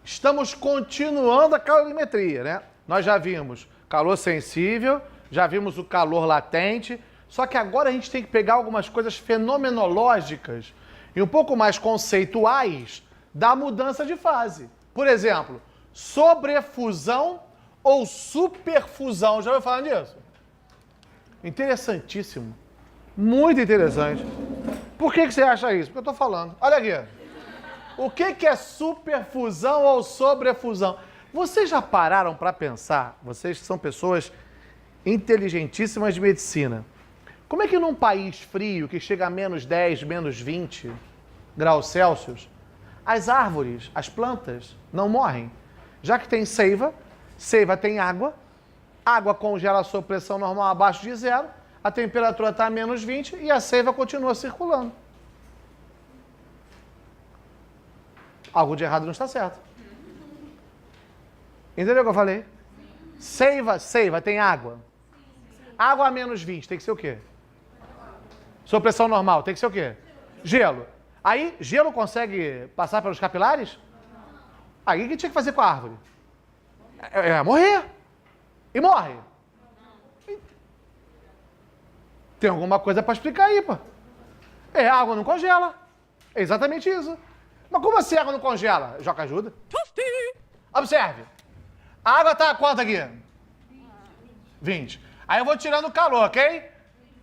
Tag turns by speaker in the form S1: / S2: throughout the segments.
S1: estamos continuando a calorimetria, né? Nós já vimos calor sensível, já vimos o calor latente, só que agora a gente tem que pegar algumas coisas fenomenológicas e um pouco mais conceituais da mudança de fase. Por exemplo, sobrefusão ou superfusão. Já ouviu falar disso? Interessantíssimo. Muito interessante. Por que você acha isso? Porque eu estou falando. Olha aqui. O que é superfusão ou sobrefusão? Vocês já pararam para pensar? Vocês são pessoas inteligentíssimas de medicina. Como é que num país frio, que chega a menos 10, menos 20 graus Celsius, as árvores, as plantas não morrem? Já que tem seiva, seiva tem água, água congela a sua pressão normal abaixo de zero, a temperatura está a menos 20 e a seiva continua circulando. Algo de errado não está certo. Entendeu o que eu falei? Seiva tem água. Água a menos 20 tem que ser o quê? Sob pressão normal tem que ser o quê? Gelo. Aí, gelo consegue passar pelos capilares? Aí, o que tinha que fazer com a árvore? Morrer. E morre. Tem alguma coisa para explicar aí, pô. A água não congela. É exatamente isso. Mas como assim a água não congela? Joca ajuda. Observe. A água tá quanto aqui? 20. Aí eu vou tirando o calor, ok?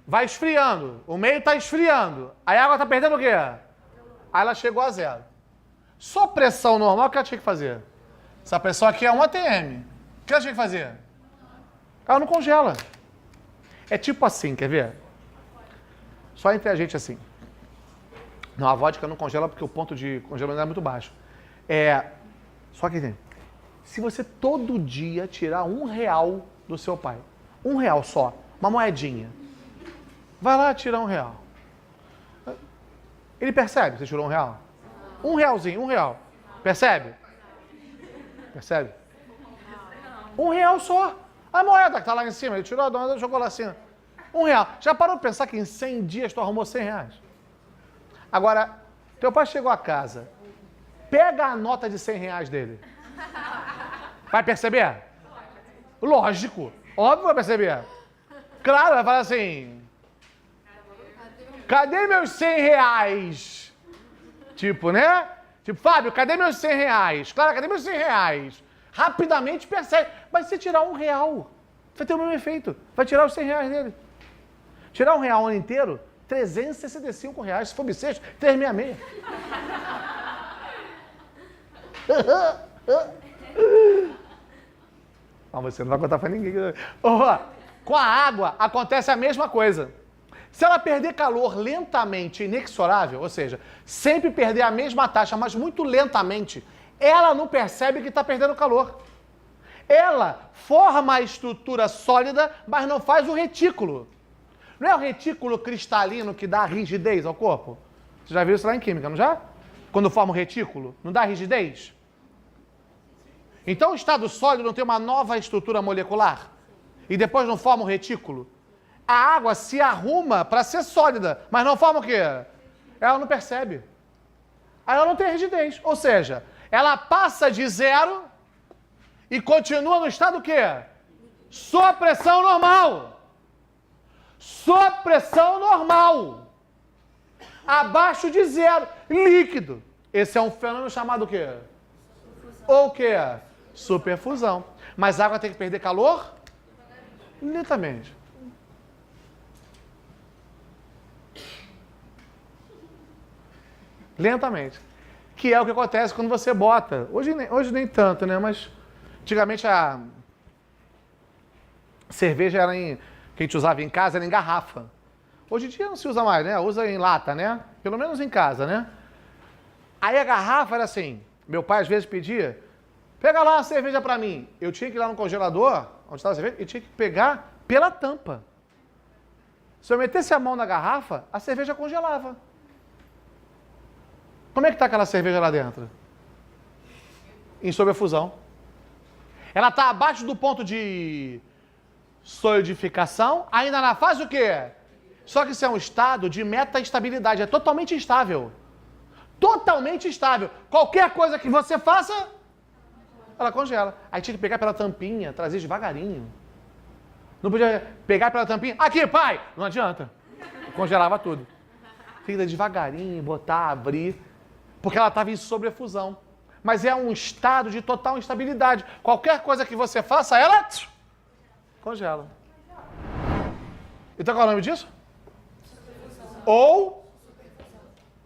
S1: Vai esfriando. O meio tá esfriando. Aí a água tá perdendo o quê? Aí ela chegou a zero. Só pressão normal, o que ela tinha que fazer? Essa pressão aqui é 1 atm. O que ela tinha que fazer? Ela não congela. É tipo assim, quer ver? Só entre a gente assim. Não, a vodka não congela porque o ponto de congelamento é muito baixo. Só que se você todo dia tirar R$1 do seu pai, R$1 só, uma moedinha, vai lá tirar R$1. Ele percebe que você tirou R$1? R$1zinho, R$1. Percebe? Percebe? R$1 só. A moeda que tá lá em cima, ele tirou a dona, jogou lá assim. R$1. Já parou de pensar que em 100 dias tu arrumou R$100? Agora, teu pai chegou a casa, pega a nota de R$100 dele. Vai perceber? Lógico. Óbvio que vai perceber. Claro, vai falar assim... Cadê meus R$100? Tipo, né? Tipo, Fábio, cadê meus R$100? Clara, cadê meus R$100? Rapidamente percebe. Mas se tirar R$1, vai ter o mesmo efeito. Vai tirar os R$100 dele. Tirar R$1 o ano inteiro, R$365. Se for bissexto, 366. Mas você não vai contar pra ninguém. Com a água acontece a mesma coisa. Se ela perder calor lentamente, inexorável, ou seja, sempre perder a mesma taxa, mas muito lentamente, ela não percebe que está perdendo calor. Ela forma a estrutura sólida, mas não faz o retículo. Não é o retículo cristalino que dá rigidez ao corpo? Você já viu isso lá em química, não já? Quando forma o retículo, não dá rigidez? Então o estado sólido não tem uma nova estrutura molecular? E depois não forma o retículo? A água se arruma para ser sólida, mas não forma o quê? Ela não percebe. Aí ela não tem rigidez. Ou seja, ela passa de zero e continua no estado o quê? Sob pressão normal. Sob pressão normal. Abaixo de zero. Líquido. Esse é um fenômeno chamado o quê? Ou o quê? Superfusão. Mas a água tem que perder calor? Lentamente. Lentamente. Que é o que acontece quando você bota. Hoje nem tanto, né? Mas antigamente a cerveja era que a gente usava em casa era em garrafa. Hoje em dia não se usa mais, né? Usa em lata, né? Pelo menos em casa, né? Aí a garrafa era assim. Meu pai às vezes pedia, pega lá a cerveja pra mim. Eu tinha que ir lá no congelador, onde estava a cerveja, e tinha que pegar pela tampa. Se eu metesse a mão na garrafa, a cerveja congelava. Como é que está aquela cerveja lá dentro? Em sobrefusão. Ela está abaixo do ponto de solidificação, ainda na fase o quê? Só que isso é um estado de metaestabilidade, é totalmente instável. Totalmente instável. Qualquer coisa que você faça, ela congela. Aí tinha que pegar pela tampinha, trazer devagarinho. Não podia pegar pela tampinha, aqui, pai! Não adianta. Congelava tudo. Tem que dar devagarinho, botar, abrir, porque ela estava em sobrefusão. Mas é um estado de total instabilidade. Qualquer coisa que você faça, ela congela. Então qual é o nome disso? Ou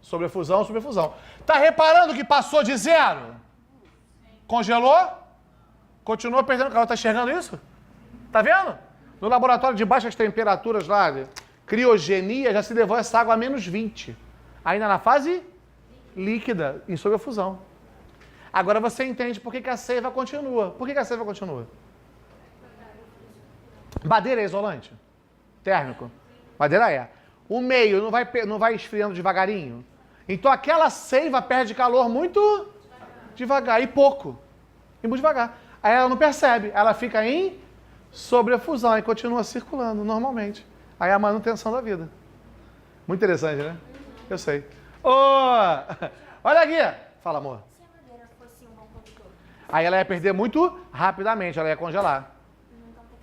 S1: sobrefusão, sobrefusão. Tá reparando que passou de 0? Congelou? Continuou perdendo calor. Tá enxergando isso? Tá vendo? No laboratório de baixas temperaturas lá, de criogenia, já se levou essa água a menos 20. Ainda na fase líquida, em sobrefusão. Agora você entende por que a seiva continua. Por que a seiva continua? Madeira é isolante? Térmico? Madeira é. O meio não vai esfriando devagarinho? Então aquela seiva perde calor muito devagar e pouco. E muito devagar. Aí ela não percebe. Ela fica em sobrefusão e continua circulando normalmente. Aí é a manutenção da vida. Muito interessante, né? Eu sei. Olha aqui. Fala, amor.
S2: Se a madeira fosse um bom condutor?
S1: Aí ela ia perder muito rapidamente, ela ia congelar.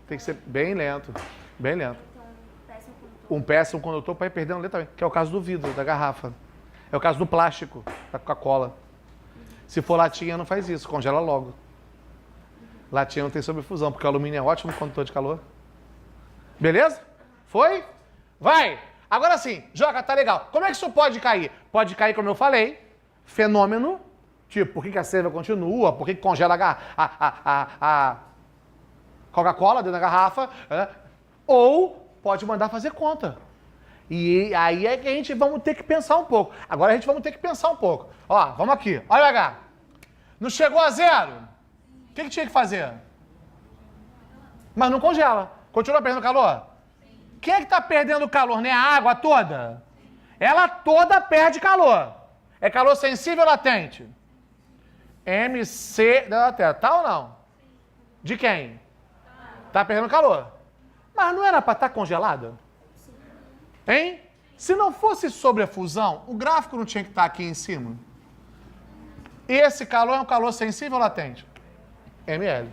S1: Tem que ser bem lento. Bem lento.
S2: Então, péssimo condutor.
S1: Um péssimo condutor vai perdendo lentamente. Que é o caso do vidro, da garrafa. É o caso do plástico, da Coca-Cola. Se for latinha, não faz isso, congela logo. Latinha não tem sobrefusão, porque o alumínio é ótimo condutor de calor. Beleza? Foi? Vai! Agora sim, Joca, tá legal. Como é que isso pode cair? Pode cair, como eu falei, fenômeno, tipo, por que a seiva continua, por que congela a Coca-Cola dentro da garrafa, ou pode mandar fazer conta. E aí é que a gente vamos ter que pensar um pouco. Agora a gente vamos ter que pensar um pouco. Ó, vamos aqui. Olha o H. Não chegou a 0? O que tinha que fazer? Mas não congela. Continua perdendo calor? Quem é que está perdendo calor? Não é a água toda? Ela toda perde calor. É calor sensível ou latente? MC da Terra. Tá ou não? De quem? Tá perdendo calor. Mas não era para estar congelada? Hein? Se não fosse sobrefusão, o gráfico não tinha que estar aqui em cima? Esse calor é um calor sensível ou latente? ml.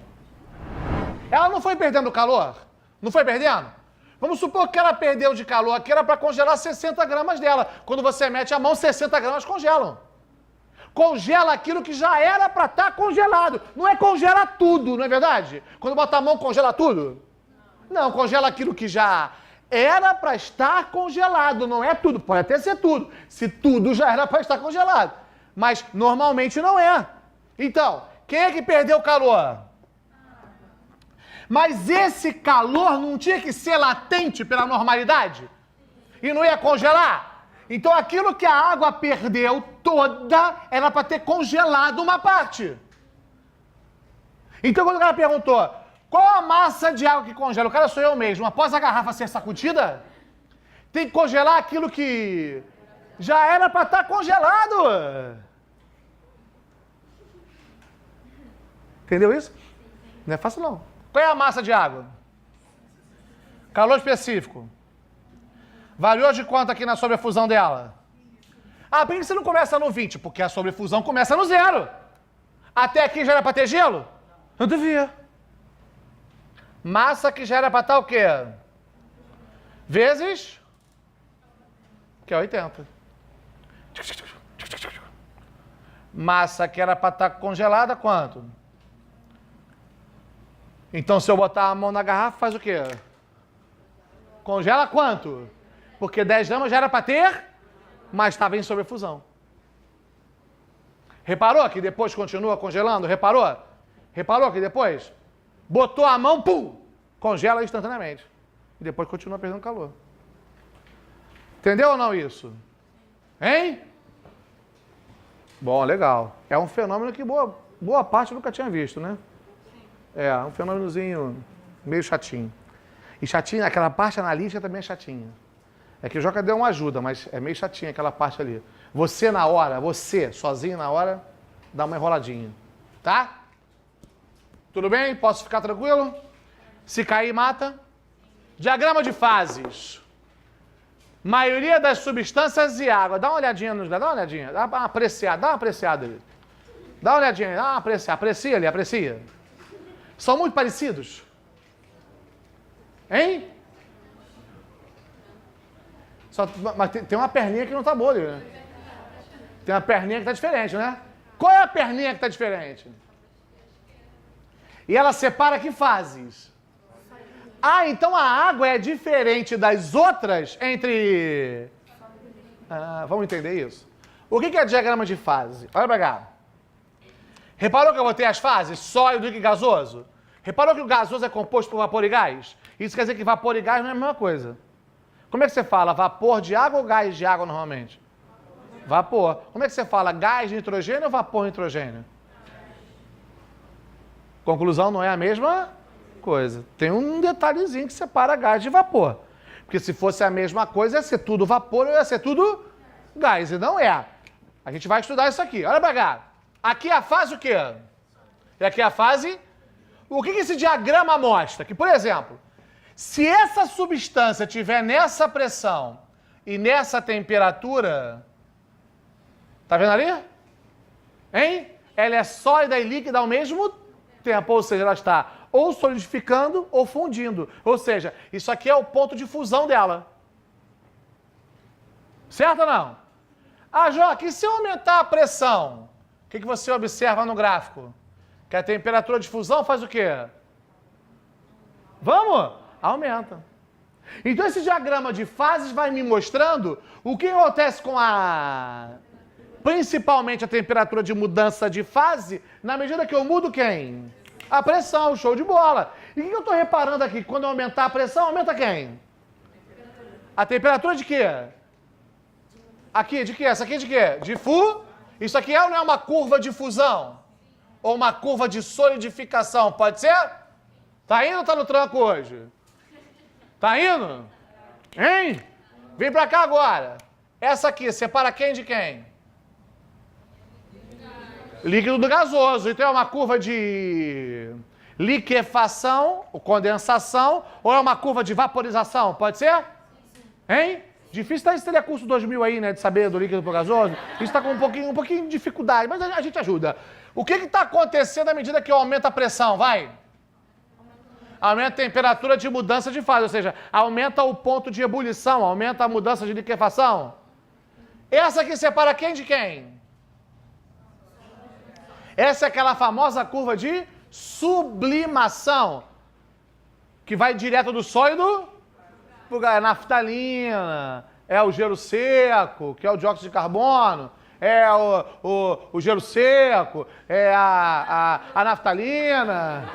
S1: Ela não foi perdendo calor? Não foi perdendo? Vamos supor que ela perdeu de calor aqui, era para congelar 60 gramas dela. Quando você mete a mão, 60 gramas congelam. Congela aquilo que já era para estar congelado. Não é congela tudo, não é verdade? Quando bota a mão, congela tudo? Não, congela aquilo que já era para estar congelado, não é tudo. Pode até ser tudo, se tudo já era para estar congelado. Mas normalmente não é. Então, quem é que perdeu calor? Mas esse calor não tinha que ser latente pela normalidade? E não ia congelar? Então aquilo que a água perdeu toda era para ter congelado uma parte. Então quando o cara perguntou, qual a massa de água que congela? O cara sou eu mesmo. Após a garrafa ser sacudida, tem que congelar aquilo que já era para estar congelado. Entendeu isso? Não é fácil não. Qual é a massa de água? Calor específico. Variou de quanto aqui na sobrefusão dela? Ah, por que você não começa no 20? Porque a sobrefusão começa no 0. Até aqui já era para ter gelo? Eu devia. Massa que já era para estar o quê? Vezes? Que é 80. Massa que era para estar congelada, quanto? Então, se eu botar a mão na garrafa, faz o quê? Congela quanto? Porque 10 gramas já era para ter, mas estava em sobrefusão. Reparou que depois continua congelando? Reparou? Reparou que depois? Botou a mão, pum! Congela instantaneamente. E depois continua perdendo calor. Entendeu ou não isso? Hein? Bom, legal. É um fenômeno que boa parte nunca tinha visto, né? É, um fenômenozinho meio chatinho. E chatinho, aquela parte analítica também é chatinha. É que o Joca deu uma ajuda, mas é meio chatinha aquela parte ali. Você na hora, você sozinho na hora, dá uma enroladinha. Tá? Tudo bem? Posso ficar tranquilo? Se cair, mata. Diagrama de fases. Maioria das substâncias e água. Dá uma olhadinha nos... Dá uma olhadinha. Dá uma apreciada ali. Dá uma olhadinha aí. Aprecia ali, aprecia. São muito parecidos? Hein? Mas tem uma perninha que não tá boa ali, né? Tem uma perninha que tá diferente, né? Qual é a perninha que tá diferente? E ela separa que fases? Ah, então a água é diferente das outras entre... vamos entender isso? O que é diagrama de fase? Olha pra cá. Reparou que eu botei as fases? Sólido e gasoso? Reparou que o gasoso é composto por vapor e gás? Isso quer dizer que vapor e gás não é a mesma coisa. Como é que você fala? Vapor de água ou gás de água normalmente? Vapor. Como é que você fala? Gás de nitrogênio ou vapor de nitrogênio? Conclusão, não é a mesma coisa. Tem um detalhezinho que separa gás de vapor. Porque se fosse a mesma coisa, ia ser tudo vapor ou ia ser tudo gás. E não é. A gente vai estudar isso aqui. Olha pra cá. Aqui é a fase o quê? E aqui é a fase... O que esse diagrama mostra? Que, por exemplo, se essa substância estiver nessa pressão e nessa temperatura... Tá vendo ali? Hein? Ela é sólida e líquida ao mesmo tempo. Ou seja, ela está ou solidificando ou fundindo. Ou seja, isso aqui é o ponto de fusão dela. Certo ou não? Ah, Joca, e se eu aumentar a pressão? O que você observa no gráfico? Que a temperatura de fusão faz o quê? Vamos? Aumenta. Então esse diagrama de fases vai me mostrando o que acontece com principalmente a temperatura de mudança de fase, na medida que eu mudo quem? A pressão, show de bola. E o que eu estou reparando aqui? Quando eu aumentar a pressão, aumenta quem? A temperatura de quê? Aqui, de quê? Essa aqui de quê? De Isso aqui não é uma curva de fusão? Ou uma curva de solidificação? Pode ser? Tá indo ou tá no tranco hoje? Tá indo? Hein? Vem pra cá agora. Essa aqui, separa quem de quem? Líquido do gasoso. Então é uma curva de liquefação, ou condensação, ou é uma curva de vaporização? Pode ser? Hein? Difícil esse telecurso 2000 aí, né, de saber do líquido pro gasoso. Isso está com um pouquinho de dificuldade, mas a gente ajuda. O que está acontecendo à medida que eu aumento a pressão? Vai? Aumenta a temperatura de mudança de fase, ou seja, aumenta o ponto de ebulição, aumenta a mudança de liquefação. Essa aqui separa quem de quem? Essa é aquela famosa curva de sublimação, que vai direto do sólido para a naftalina, é o gelo seco, que é o dióxido de carbono, é o gelo seco, é a naftalina,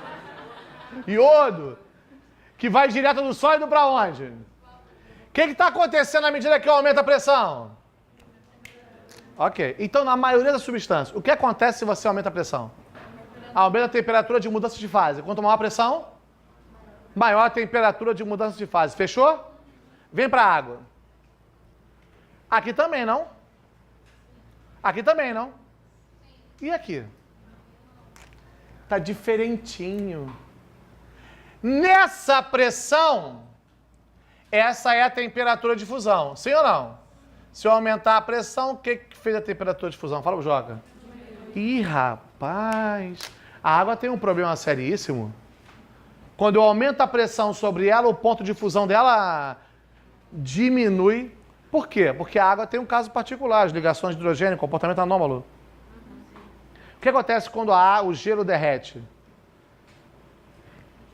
S1: iodo, que vai direto do sólido para onde? O que está acontecendo à medida que eu aumento a pressão? Ok, então na maioria das substâncias, o que acontece se você aumenta a pressão? Aumenta a temperatura de mudança de fase. Quanto maior a pressão, maior a temperatura de mudança de fase. Fechou? Vem para a água. Aqui também não? Aqui também não? E aqui? Tá diferentinho. Nessa pressão, essa é a temperatura de fusão. Sim ou não? Se eu aumentar a pressão, o que fez a temperatura de fusão? Fala pro Joca. Ih, rapaz. A água tem um problema seríssimo. Quando eu aumento a pressão sobre ela, o ponto de fusão dela diminui. Por quê? Porque a água tem um caso particular, as ligações de hidrogênio, comportamento anômalo. O que acontece quando o gelo derrete?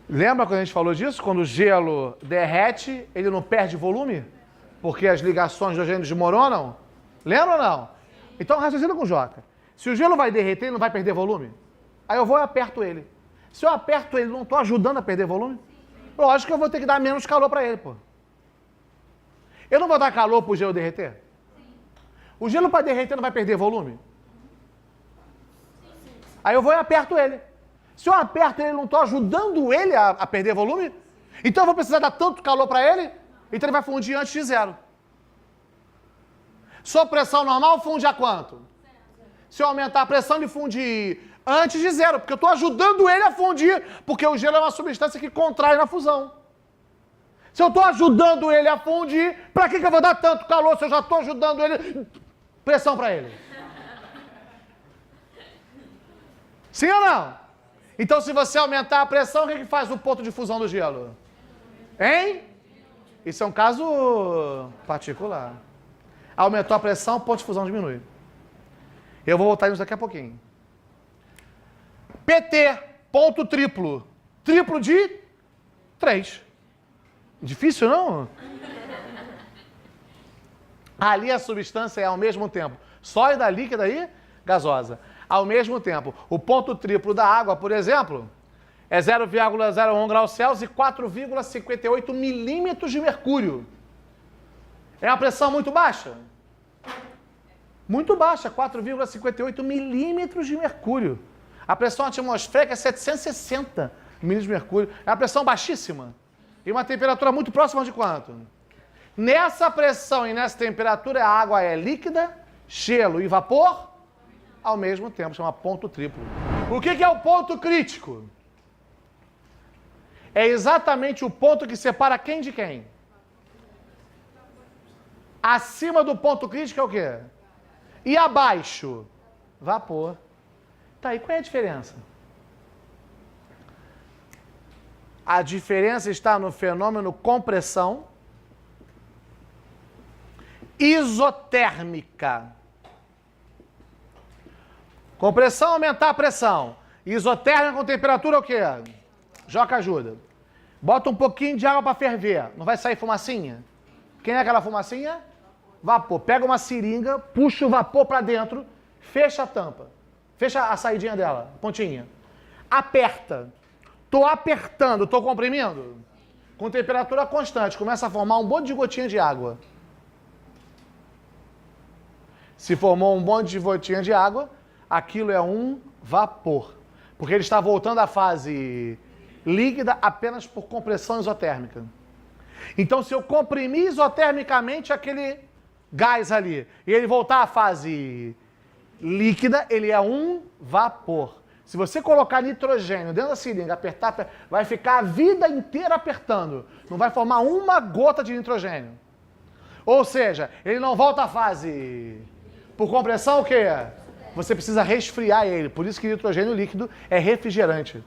S1: Lembra quando a gente falou disso? Quando o gelo derrete, ele não perde volume? Porque as ligações de hidrogênio desmoronam? Lembra ou não? Então raciocina com o Joca. Se o gelo vai derreter, ele não vai perder volume? Aí eu vou e aperto ele. Se eu aperto ele, não estou ajudando a perder volume? Lógico que eu vou ter que dar menos calor para ele, pô. Eu não vou dar calor para o gelo derreter? O gelo para derreter não vai perder volume? Aí eu vou e aperto ele. Se eu aperto ele, não estou ajudando ele a perder volume? Então eu vou precisar dar tanto calor para ele? Então ele vai fundir antes de zero. Sob pressão normal, funde a quanto? Se eu aumentar a pressão, ele funde antes de zero, porque eu estou ajudando ele a fundir, porque o gelo é uma substância que contrai na fusão. Se eu estou ajudando ele a fundir, para que eu vou dar tanto calor se eu já estou ajudando ele? Pressão para ele. Sim ou não? Então, se você aumentar a pressão, o que faz o ponto de fusão do gelo? Hein? Isso é um caso particular. Aumentou a pressão, o ponto de fusão diminui. Eu vou voltar nisso daqui a pouquinho. PT, ponto triplo. Triplo de 3. Difícil, não? Ali a substância é ao mesmo tempo sólida, líquida e gasosa. Ao mesmo tempo, o ponto triplo da água, por exemplo, é 0,01 graus Celsius e 4,58 milímetros de mercúrio. É uma pressão muito baixa? Muito baixa, 4,58 milímetros de mercúrio. A pressão atmosférica é 760 milímetros de mercúrio. É uma pressão baixíssima. E uma temperatura muito próxima de quanto? Nessa pressão e nessa temperatura, a água é líquida, gelo e vapor ao mesmo tempo. Chama ponto triplo. O que é o ponto crítico? É exatamente o ponto que separa quem de quem. Acima do ponto crítico é o quê? E abaixo? Vapor. Tá, e qual é a diferença? A diferença está no fenômeno compressão isotérmica. Compressão, aumentar a pressão. Isotérmica com temperatura é o quê? Joca ajuda. Bota um pouquinho de água para ferver. Não vai sair fumacinha? Quem é aquela fumacinha? Vapor. Pega uma seringa, puxa o vapor para dentro, fecha a tampa. Fecha a saidinha dela, pontinha. Aperta. Tô apertando, tô comprimindo. Com temperatura constante, começa a formar um monte de gotinha de água. Se formou um monte de gotinha de água, aquilo é um vapor. Porque ele está voltando à fase líquida apenas por compressão isotérmica. Então, se eu comprimir isotermicamente aquele gás ali, e ele voltar à fase líquida, ele é um vapor. Se você colocar nitrogênio dentro da seringa, apertar, vai ficar a vida inteira apertando. Não vai formar uma gota de nitrogênio. Ou seja, ele não volta à fase. Por compressão, o quê? Você precisa resfriar ele. Por isso que nitrogênio líquido é refrigerante.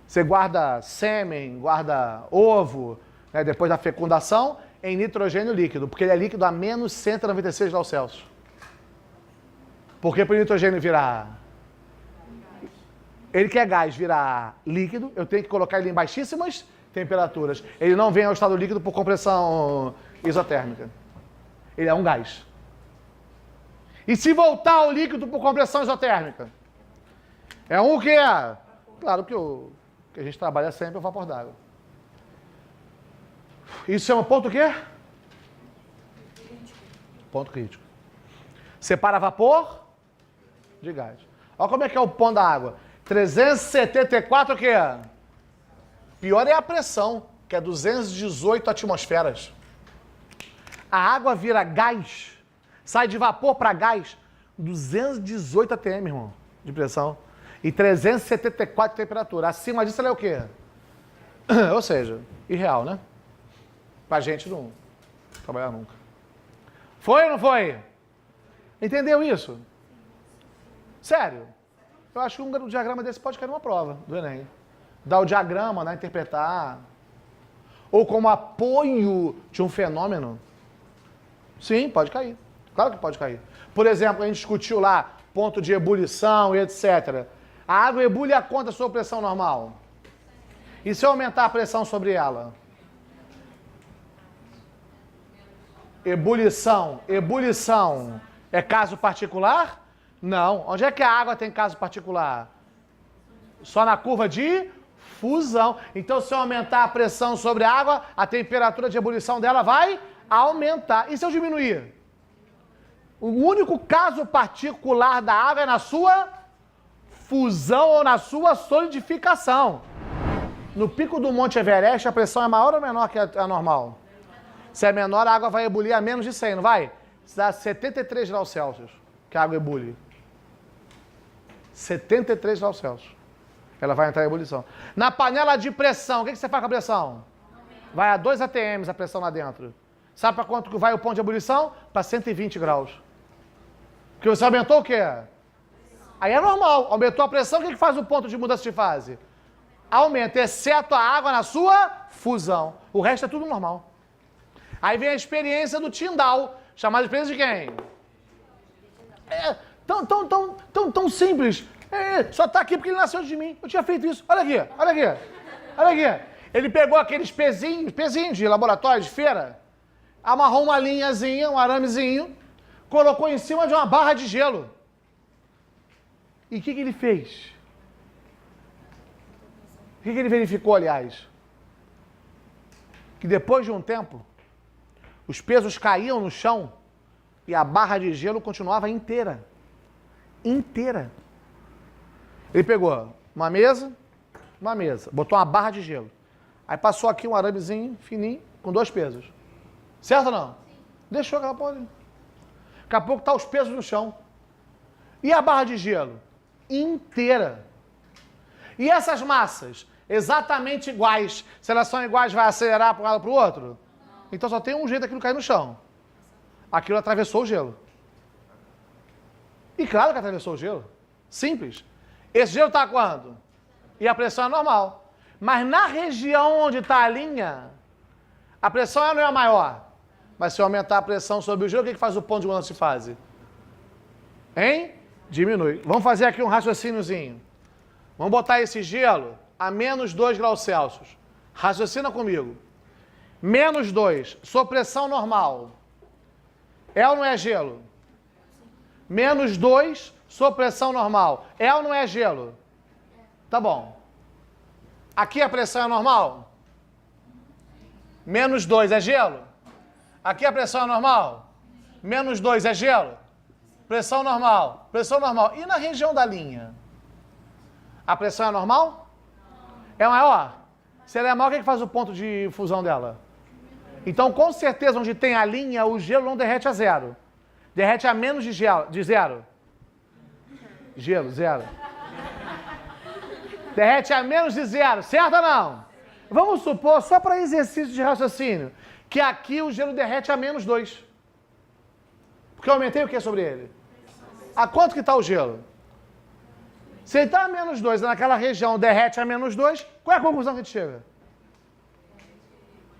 S1: Você guarda sêmen, guarda ovo, né, depois da fecundação, em nitrogênio líquido, porque ele é líquido a menos 196 graus Celsius. Porque para o nitrogênio virar... Ele que é gás virar líquido, eu tenho que colocar ele em baixíssimas temperaturas. Ele não vem ao estado líquido por compressão isotérmica. Ele é um gás. E se voltar ao líquido por compressão isotérmica? É um que é... Claro que que a gente trabalha sempre é o vapor d'água. Isso é um ponto o quê? Ponto crítico. Separa vapor de gás. Olha como é que é o ponto da água. 374 o quê? Pior é a pressão, que é 218 atmosferas. A água vira gás, sai de vapor para gás, 218 atm, irmão, de pressão. E 374 de temperatura. Acima disso ela é o quê? Ou seja, irreal, né? Pra gente não trabalhar nunca. Foi ou não foi? Entendeu isso? Sério? Eu acho que um diagrama desse pode cair numa prova do Enem. Dar o diagrama, né, interpretar. Ou como apoio de um fenômeno. Sim, pode cair. Claro que pode cair. Por exemplo, a gente discutiu lá ponto de ebulição e etc. A água ebule a quanto a sua pressão normal? E se eu aumentar a pressão sobre ela? Ebulição é caso particular? Não. Onde é que a água tem caso particular? Só na curva de fusão. Então, se eu aumentar a pressão sobre a água, a temperatura de ebulição dela vai aumentar. E se eu diminuir? O único caso particular da água é na sua fusão ou na sua solidificação. No pico do Monte Everest, a pressão é maior ou menor que a normal? Se é menor, a água vai ebulir a menos de 100, não vai? Dá 73 graus Celsius que a água ebule. 73 graus Celsius. Ela vai entrar em ebulição. Na panela de pressão, o que você faz com a pressão? Vai a 2 atm a pressão lá dentro. Sabe para quanto vai o ponto de ebulição? Para 120 graus. Porque você aumentou o quê? Aí é normal. Aumentou a pressão, o que faz o ponto de mudança de fase? Aumenta, exceto a água na sua fusão. O resto é tudo normal. Aí vem a experiência do Tyndall, chamada experiência de quem? Tão simples. Só está aqui porque ele nasceu de mim. Eu tinha feito isso. Olha aqui, olha aqui, olha aqui. Ele pegou aqueles pezinhos de laboratório, de feira, amarrou uma linhazinha, um aramezinho, colocou em cima de uma barra de gelo. E o que ele fez? O que ele verificou, aliás? Que depois de um tempo, os pesos caíam no chão e a barra de gelo continuava inteira. Inteira. Ele pegou uma mesa, botou uma barra de gelo. Aí passou aqui um aramezinho fininho com 2 pesos. Certo ou não? Sim. Deixou aquela porra ali. Daqui a pouco tá os pesos no chão. E a barra de gelo? Inteira. E essas massas? Exatamente iguais. Se elas são iguais, vai acelerar para um lado para o outro? Não. Então só tem um jeito daquilo cair no chão. Aquilo atravessou o gelo. E claro que atravessou o gelo. Simples. Esse gelo está quando? E a pressão é normal. Mas na região onde está a linha, a pressão não é maior. Mas se eu aumentar a pressão sobre o gelo, o que faz o ponto de mudança de fase? Hein? Diminui. Vamos fazer aqui um raciocíniozinho. Vamos botar esse gelo a menos 2 graus Celsius. Raciocina comigo. Menos 2, sob pressão normal. É ou não é gelo? Menos 2, sob pressão normal. É ou não é gelo? Tá bom. Aqui a pressão é normal? Menos 2 é gelo? Aqui a pressão é normal? Menos 2 é gelo? Pressão normal. Pressão normal. E na região da linha? A pressão é normal? É maior? Se ela é maior, o que faz o ponto de fusão dela? Então, com certeza, onde tem a linha, o gelo não derrete a 0. Derrete a menos de 0. Gelo, 0. Derrete a menos de 0, certo ou não? Vamos supor, só para exercício de raciocínio, que aqui o gelo derrete a menos 2. Porque eu aumentei o que sobre ele? A quanto que está o gelo? Se ele está a menos 2 naquela região derrete a menos 2, qual é a conclusão que a gente chega?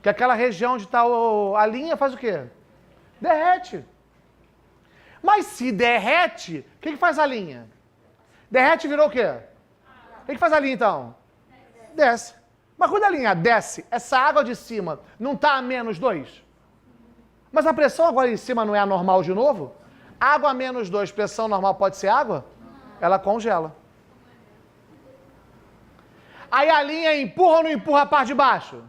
S1: Que aquela região onde está a linha faz o quê? Derrete. Mas se derrete, o que faz a linha? Derrete virou o quê? O que faz a linha então? Desce. Mas quando a linha desce, essa água de cima não está a menos 2? Mas a pressão agora em cima não é anormal de novo? Água a menos 2, pressão normal pode ser água? Ela congela. Aí a linha empurra ou não empurra a parte de baixo?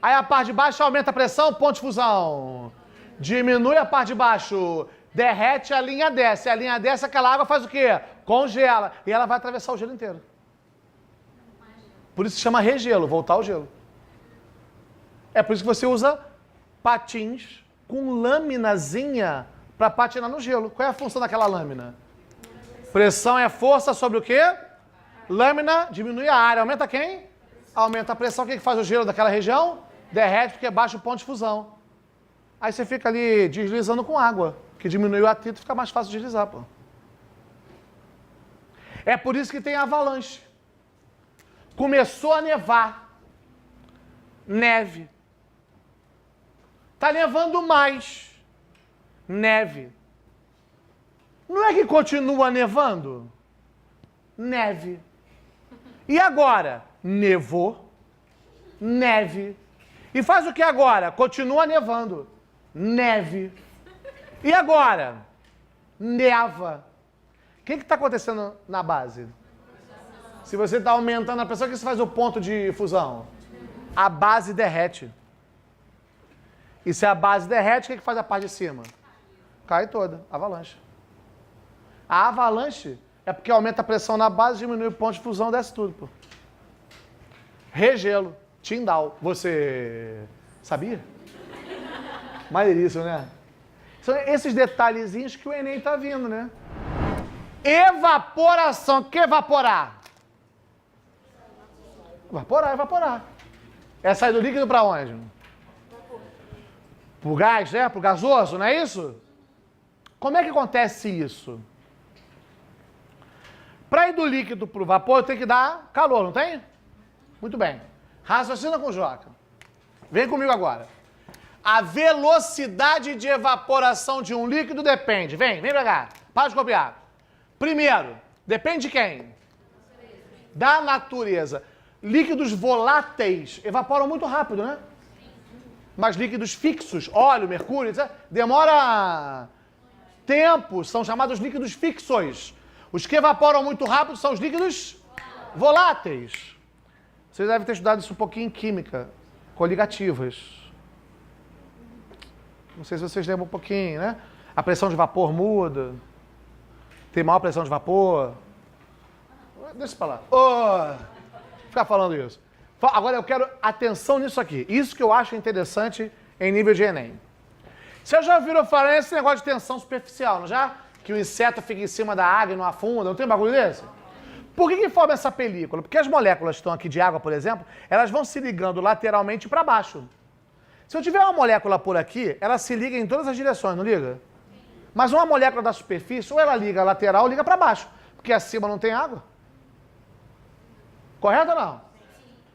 S1: Aí a parte de baixo aumenta a pressão, ponto de fusão. Diminui a parte de baixo, derrete, a linha desce. A linha desce, aquela água faz o quê? Congela. E ela vai atravessar o gelo inteiro. Por isso se chama regelo, voltar ao gelo. É por isso que você usa patins com laminazinha para patinar no gelo. Qual é a função daquela lâmina? Pressão é força sobre o quê? Lâmina diminui a área. Aumenta quem? Aumenta a pressão. O que faz o gelo daquela região? Derrete porque baixa o ponto de fusão. Aí você fica ali deslizando com água, que diminui o atrito e fica mais fácil de deslizar, pô. É por isso que tem avalanche. Começou a nevar. Neve. Tá nevando mais. Neve. Não é que continua nevando? Neve. E agora? Nevou. Neve. E faz o que agora? Continua nevando. Neve. E agora? Neva. O que está acontecendo na base? Se você está aumentando a pressão, o que você faz o ponto de fusão? A base derrete. E se a base derrete, o que faz a parte de cima? Cai toda. Avalanche. A avalanche é porque aumenta a pressão na base, diminui o ponto de fusão, desce tudo, pô. Regelo. Tyndall. Você sabia? Maneiríssimo, né? São esses detalhezinhos que o Enem tá vindo, né? Evaporação. O que evaporar? Evaporar. É sair do líquido para onde? Pro gás, né? Pro gasoso, não é isso? Como é que acontece isso? Para ir do líquido para o vapor, eu tenho que dar calor, não tem? Muito bem. Raciocina com o Joca. Vem comigo agora. A velocidade de evaporação de um líquido depende. Vem pra cá. Para de copiar. Primeiro, depende de quem? Da natureza. Líquidos voláteis evaporam muito rápido, né? Mas líquidos fixos, óleo, mercúrio, etc., demora tempo, são chamados líquidos fixos. Os que evaporam muito rápido são os líquidos voláteis. Vocês devem ter estudado isso um pouquinho em química, coligativas. Não sei se vocês lembram um pouquinho, né? A pressão de vapor muda. Tem maior pressão de vapor. Deixa pra lá. Ficar falando isso. Agora eu quero atenção nisso aqui. Isso que eu acho interessante em nível de Enem. Vocês já ouviram falar nesse negócio de tensão superficial, não já? Que o inseto fica em cima da água e não afunda. Não tem bagulho desse? Por que forma essa película? Porque as moléculas que estão aqui de água, por exemplo, elas vão se ligando lateralmente para baixo. Se eu tiver uma molécula por aqui, ela se liga em todas as direções, não liga? Mas uma molécula da superfície, ou ela liga lateral ou liga para baixo. Porque acima não tem água. Correto ou não?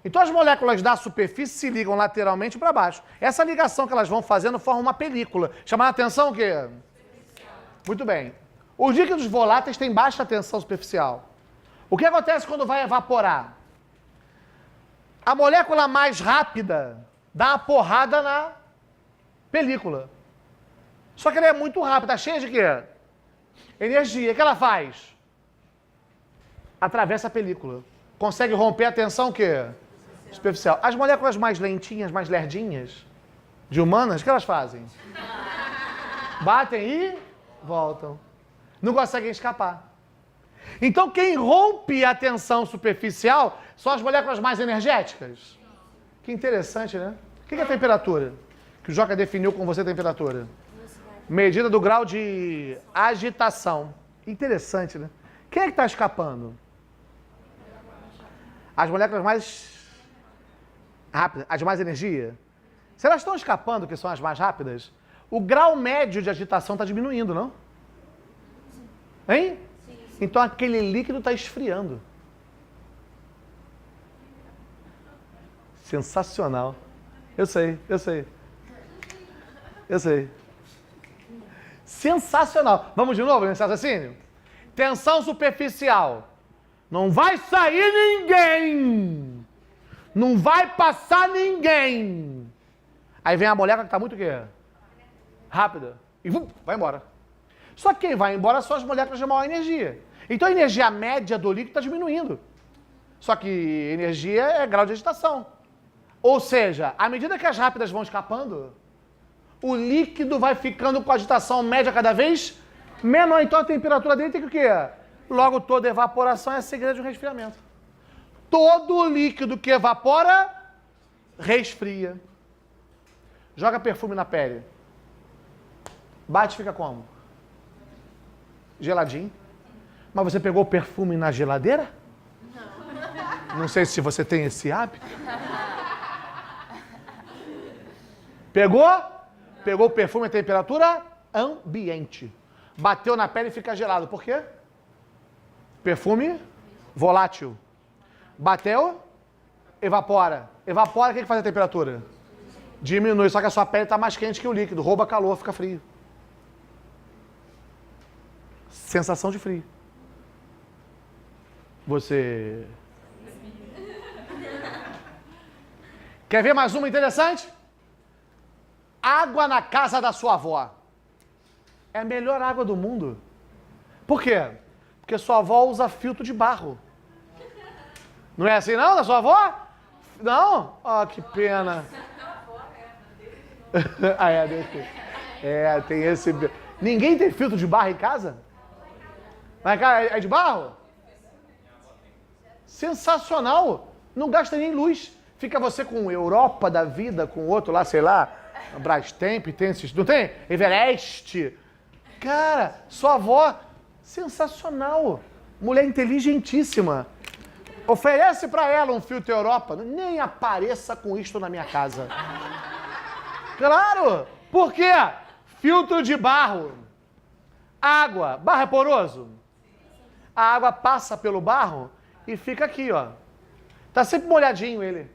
S1: Então as moléculas da superfície se ligam lateralmente para baixo. Essa ligação que elas vão fazendo forma uma película. Chamando a atenção o quê? Muito bem. Os líquidos voláteis têm baixa tensão superficial. O que acontece quando vai evaporar? A molécula mais rápida dá uma porrada na película. Só que ela é muito rápida, cheia de quê? Energia. O que ela faz? Atravessa a película. Consegue romper a tensão o quê? Superficial. As moléculas mais lentinhas, mais lerdinhas, de humanas, o que elas fazem? Batem e voltam. Não conseguem escapar. Então quem rompe a tensão superficial são as moléculas mais energéticas. Que interessante, né? O que é a temperatura? Que o Joca definiu com você a temperatura? Medida do grau de agitação. Interessante, né? Quem é que está escapando? As moléculas mais rápidas, as de mais energia. Se elas estão escapando, que são as mais rápidas, o grau médio de agitação está diminuindo, não? Hein? Sim. Então aquele líquido está esfriando. Sensacional. Eu sei. Sensacional. Vamos de novo nesse raciocínio? Tensão superficial. Não vai sair ninguém. Não vai passar ninguém. Aí vem a molécula que está muito o quê? Rápida. E vai embora. Só que quem vai embora são as moléculas de maior energia. Então a energia média do líquido está diminuindo. Só que energia é grau de agitação. Ou seja, à medida que as rápidas vão escapando, o líquido vai ficando com a agitação média cada vez menor. Então a temperatura dele tem que o quê? Logo, toda evaporação é segredo de um resfriamento. Todo líquido que evapora, resfria. Joga perfume na pele. Bate e fica como? Geladinho. Mas você pegou o perfume na geladeira? Não sei se você tem esse hábito. Pegou o perfume a temperatura ambiente. Bateu na pele e fica gelado. Por quê? Perfume volátil. Bateu, evapora. Evapora, o que faz a temperatura? Diminui, só que a sua pele está mais quente que o líquido. Rouba calor, fica frio. Sensação de frio. Você... Quer ver mais uma interessante? Água na casa da sua avó. É a melhor água do mundo. Por quê? Porque sua avó usa filtro de barro. Não é assim não, da sua avó? Não? Oh, que pena. Tem esse... Ninguém tem filtro de barro em casa? Mas é de barro? Sensacional. Não gasta nem luz. Fica você com Europa da vida, com outro lá, sei lá, Brastemp, tem esses... Não tem? Everest. Cara, sua avó, sensacional. Mulher inteligentíssima. Oferece para ela um filtro Europa. Nem apareça com isto na minha casa. Claro! Por quê? Filtro de barro. Água. Barro é poroso? a água passa pelo barro e fica aqui, ó. Tá sempre molhadinho ele.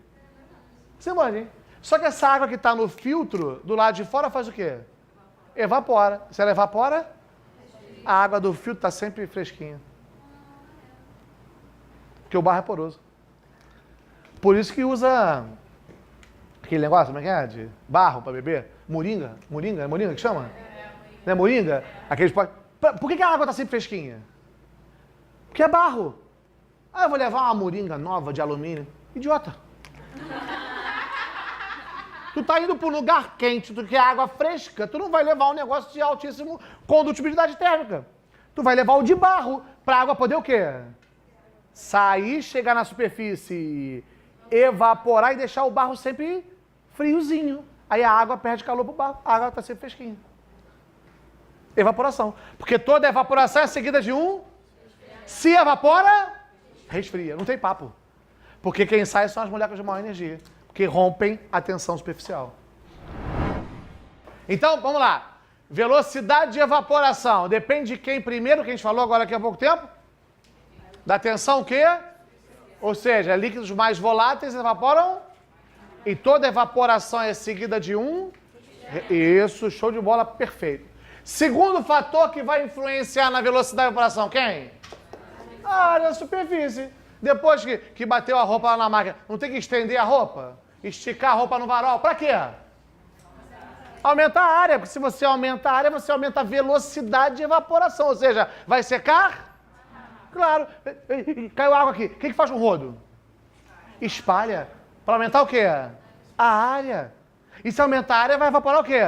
S1: Sempre molhadinho. Só que essa água que está no filtro, do lado de fora, faz o quê? Evapora. Se ela evapora, a água do filtro está sempre fresquinha. Porque o barro é poroso. Por isso que usa aquele negócio, como é que é? De barro para beber. Moringa. Moringa? É moringa que chama? Não é moringa? Aqueles... Por que a água está sempre fresquinha? Porque é barro. Ah, eu vou levar uma moringa nova de alumínio. Idiota. Tu tá indo para um lugar quente, tu quer água fresca, tu não vai levar um negócio de altíssimo condutibilidade térmica. Tu vai levar o de barro, para a água poder o quê? Sair, chegar na superfície, evaporar e deixar o barro sempre friozinho. Aí a água perde calor pro barro, a água está sempre fresquinha. Evaporação. Porque toda evaporação é seguida de um... Se evapora, resfria. Não tem papo. Porque quem sai são as moléculas de maior energia. Que rompem a tensão superficial. Então, vamos lá. Velocidade de evaporação. Depende de quem primeiro, que a gente falou agora aqui há pouco tempo. Da tensão o quê? Ou seja, líquidos mais voláteis evaporam. E toda evaporação é seguida de um... Isso, show de bola, perfeito. Segundo fator que vai influenciar na velocidade de evaporação, quem? A área da superfície. Depois que bateu a roupa lá na máquina, não tem que estender a roupa? Esticar a roupa no varal? Pra quê? Aumentar a área, porque se você aumenta a área, você aumenta a velocidade de evaporação. Ou seja, vai secar? Claro. Caiu água aqui. O que faz com o rodo? Espalha. Para aumentar o quê? A área. E se aumentar a área, vai evaporar o quê?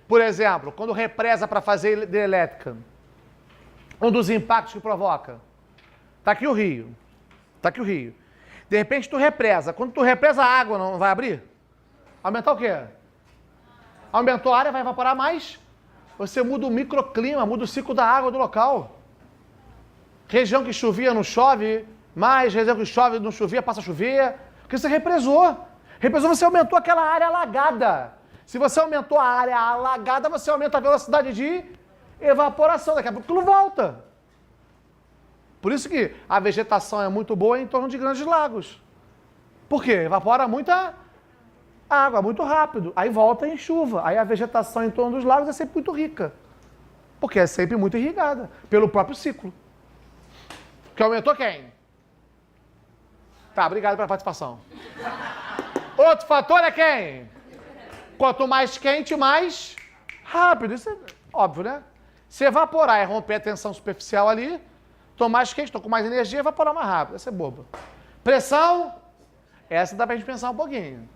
S1: Por exemplo, quando represa para fazer hidrelétrica, um dos impactos que provoca. Tá aqui o rio. Tá aqui o rio. De repente tu represa. Quando tu represa, a água não vai abrir? Aumentar o quê? Aumentou a área, vai evaporar mais. Você muda o microclima, muda o ciclo da água do local. Região que chovia não chove mais, região que chove não chovia, passa a chover. Porque você represou. Represou, você aumentou aquela área alagada. Se você aumentou a área alagada, você aumenta a velocidade de evaporação. Daqui a pouco tudo volta. Por isso que a vegetação é muito boa em torno de grandes lagos. Por quê? Evapora muita água, muito rápido. Aí volta em chuva. Aí a vegetação em torno dos lagos é sempre muito rica. Porque é sempre muito irrigada, pelo próprio ciclo. Que aumentou quem? Tá, obrigado pela participação. Outro fator é quem? Quanto mais quente, mais rápido. Isso é óbvio, né? Se evaporar e romper a tensão superficial ali, tô mais quente, tô com mais energia, evaporar mais rápido. Essa é boba. Pressão, essa dá pra gente pensar um pouquinho.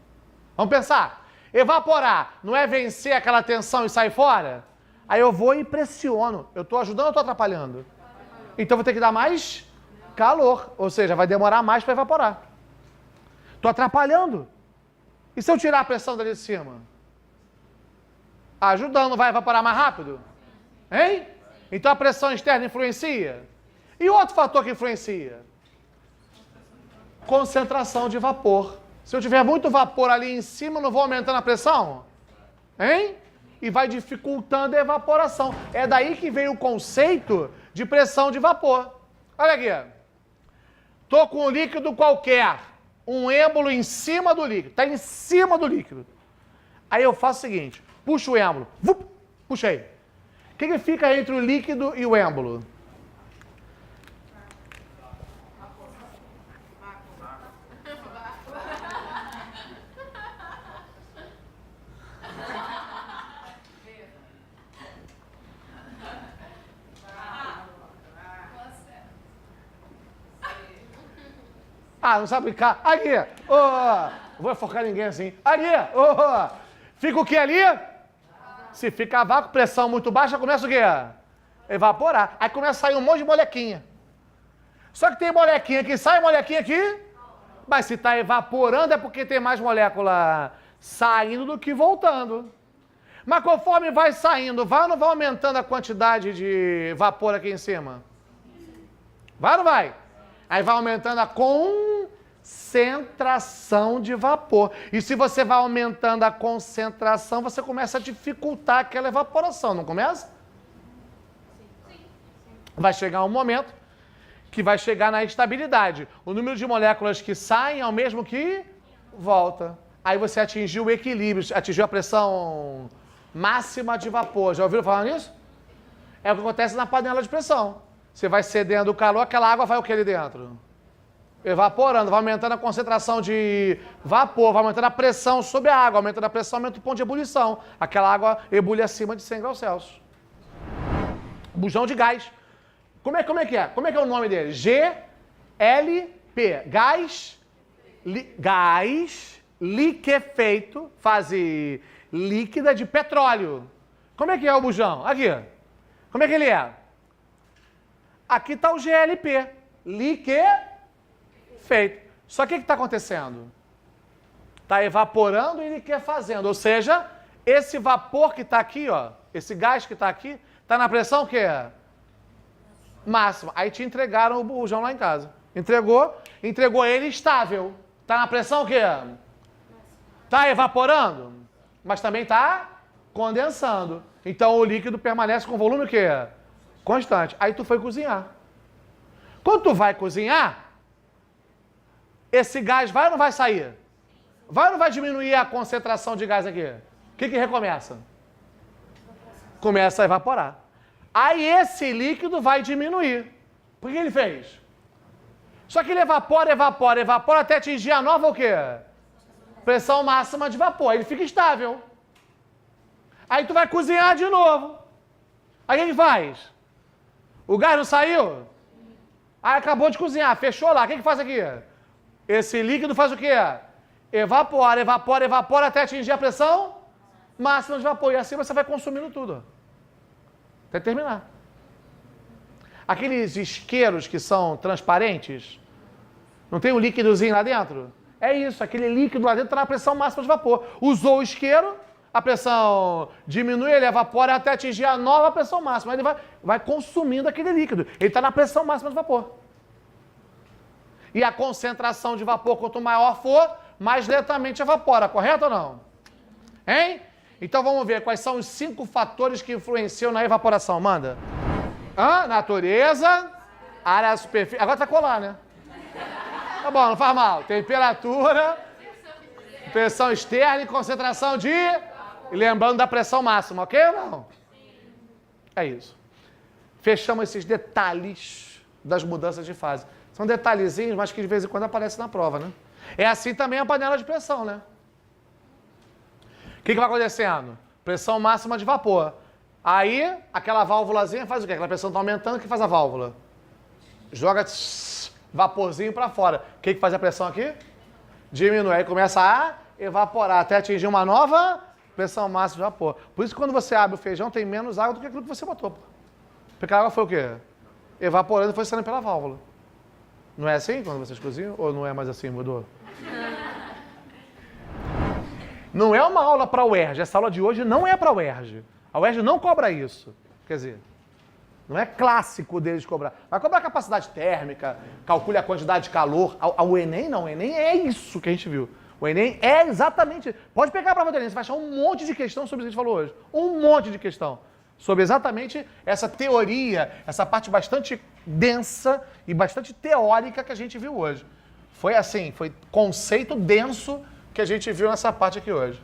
S1: Vamos pensar. Evaporar não é vencer aquela tensão e sair fora? Aí eu vou e pressiono. Eu tô ajudando ou tô atrapalhando? Então vou ter que dar mais calor. Ou seja, vai demorar mais para evaporar. Tô atrapalhando. E se eu tirar a pressão dali de cima? Ajudando, vai evaporar mais rápido? Hein? Então a pressão externa influencia? E outro fator que influencia? Concentração de vapor. Se eu tiver muito vapor ali em cima, não vou aumentando a pressão? Hein? E vai dificultando a evaporação. É daí que vem o conceito de pressão de vapor. Olha aqui. Tô com um líquido qualquer. Um êmbolo em cima do líquido. Está em cima do líquido. Aí eu faço o seguinte. Puxo o êmbolo. Puxei. O que fica entre o líquido e o êmbolo? Ah, não sabe brincar? Aqui, vou focar ninguém assim. Aqui, fica o que ali? Se fica vácuo, pressão muito baixa, começa o quê? Evaporar. Aí começa a sair um monte de molequinha. Só que tem molequinha aqui, sai molequinha aqui. Mas se está evaporando é porque tem mais molécula saindo do que voltando. Mas conforme vai saindo, vai ou não vai aumentando a quantidade de vapor aqui em cima? Vai ou não vai? Aí vai aumentando a concentração de vapor. E se você vai aumentando a concentração, você começa a dificultar aquela evaporação, não começa? Vai chegar um momento que vai chegar na estabilidade. O número de moléculas que saem é o mesmo que volta. Aí você atingiu o equilíbrio, atingiu a pressão máxima de vapor. Já ouviram falar nisso? É o que acontece na panela de pressão. Você vai cedendo o calor, aquela água vai o que ali dentro? Evaporando, vai aumentando a concentração de vapor, vai aumentando a pressão sobre a água, aumentando a pressão, aumenta o ponto de ebulição. Aquela água ebule acima de 100 graus Celsius. Bujão de gás. Como é que é? Como é que é o nome dele? GLP. Gás liquefeito, fase líquida de petróleo. Como é que é o bujão? Aqui. Como é que ele é? Aqui está o GLP. Liquefeito. Só que o que está acontecendo? Está evaporando e liquefazendo. Ou seja, esse vapor que está aqui, ó, esse gás que está aqui, está na pressão que é? Máxima. Aí te entregaram o bujão lá em casa. Entregou ele estável. Está na pressão que é? Está evaporando, mas também está condensando. Então o líquido permanece com volume o quê? Constante. Aí tu foi cozinhar. Quando tu vai cozinhar, esse gás vai ou não vai sair? Vai ou não vai diminuir a concentração de gás aqui? O que recomeça? Começa a evaporar. Aí esse líquido vai diminuir. Por que ele fez? Só que ele evapora até atingir a nova o quê? Pressão máxima de vapor. Aí ele fica estável. Aí tu vai cozinhar de novo. Aí o que faz? O gás não saiu? Aí acabou de cozinhar, fechou lá. O que faz aqui? Esse líquido faz o quê? Evapora até atingir a pressão máxima de vapor. E assim você vai consumindo tudo. Até terminar. Aqueles isqueiros que são transparentes, não tem um líquidozinho lá dentro? É isso, aquele líquido lá dentro está na pressão máxima de vapor. Usou o isqueiro, a pressão diminui, ele evapora até atingir a nova pressão máxima. Ele vai consumindo aquele líquido. Ele está na pressão máxima de vapor. E a concentração de vapor, quanto maior for, mais lentamente evapora, correto ou não? Hein? Então vamos ver quais são os 5 fatores que influenciam na evaporação. Manda. Natureza, área superfície. Agora tá colar, né? Tá bom, não faz mal. Temperatura, pressão externa e concentração de... E lembrando da pressão máxima, ok ou não? É isso. Fechamos esses detalhes das mudanças de fase. São detalhezinhos, mas que de vez em quando aparecem na prova, né? É assim também a panela de pressão, né? O que vai acontecendo? Pressão máxima de vapor. Aí, aquela válvulazinha faz o quê? Aquela pressão está aumentando, o que faz a válvula? Joga vaporzinho para fora. O que faz a pressão aqui? Diminui. Aí começa a evaporar até atingir uma nova pressão máxima de vapor. Por isso que quando você abre o feijão tem menos água do que aquilo que você botou. Porque a água foi o quê? Evaporando e foi saindo pela válvula. Não é assim quando vocês cozinham? Ou não é mais assim, mudou? Não é uma aula para a UERJ. Essa aula de hoje não é para a UERJ. A UERJ não cobra isso. Quer dizer, não é clássico deles cobrar. Vai cobrar capacidade térmica, calcule a quantidade de calor. O Enem não. O Enem é isso que a gente viu. O Enem é exatamente... Pode pegar a prova do Enem, você vai achar um monte de questão sobre o que a gente falou hoje. Um monte de questão. Sobre exatamente essa teoria, essa parte bastante densa e bastante teórica que a gente viu hoje. Foi assim, foi conceito denso que a gente viu nessa parte aqui hoje.